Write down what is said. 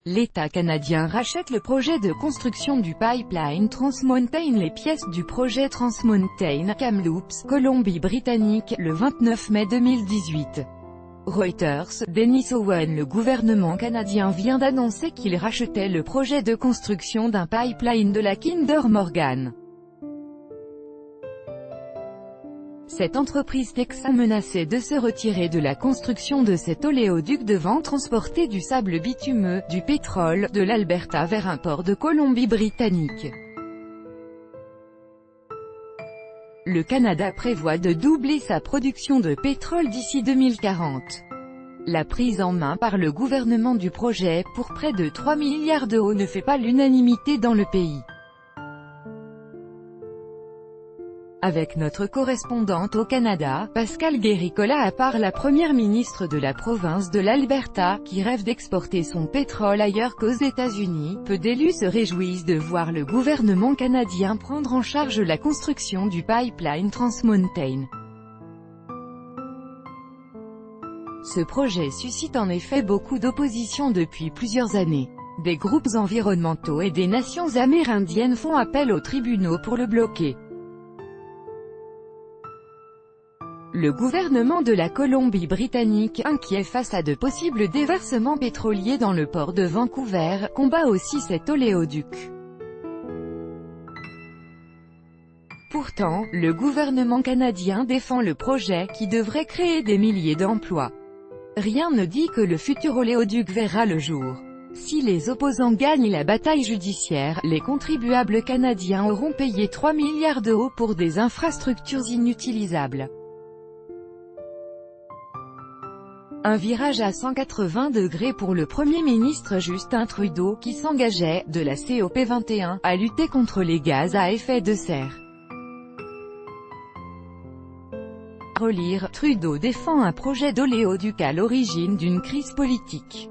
L'État canadien rachète le projet de construction du pipeline Trans Mountain. Les pièces du projet Trans Mountain Kamloops, Colombie-Britannique, le 29 mai 2018. Reuters, Denis Owen. Le gouvernement canadien vient d'annoncer qu'il rachetait le projet de construction d'un pipeline de la Kinder Morgan. Cette entreprise texane menaçait de se retirer de la construction de cet oléoduc devant transporter du sable bitumeux, du pétrole, de l'Alberta vers un port de Colombie-Britannique. Le Canada prévoit de doubler sa production de pétrole d'ici 2040. La prise en main par le gouvernement du projet, pour près de 3 milliards d'euros, ne fait pas l'unanimité dans le pays. Avec notre correspondante au Canada, Pascale Guéricola, à part la première ministre de la province de l'Alberta, qui rêve d'exporter son pétrole ailleurs qu'aux États-Unis, peu d'élus se réjouissent de voir le gouvernement canadien prendre en charge la construction du pipeline Trans Mountain. Ce projet suscite en effet beaucoup d'opposition depuis plusieurs années. Des groupes environnementaux et des nations amérindiennes font appel aux tribunaux pour le bloquer. Le gouvernement de la Colombie-Britannique, inquiet face à de possibles déversements pétroliers dans le port de Vancouver, combat aussi cet oléoduc. Pourtant, le gouvernement canadien défend le projet, qui devrait créer des milliers d'emplois. Rien ne dit que le futur oléoduc verra le jour. Si les opposants gagnent la bataille judiciaire, les contribuables canadiens auront payé 3 milliards d'euros pour des infrastructures inutilisables. Un virage à 180 degrés pour le Premier ministre Justin Trudeau, qui s'engageait, de la COP21, à lutter contre les gaz à effet de serre. Relire, Trudeau défend un projet d'oléoduc à l'origine d'une crise politique.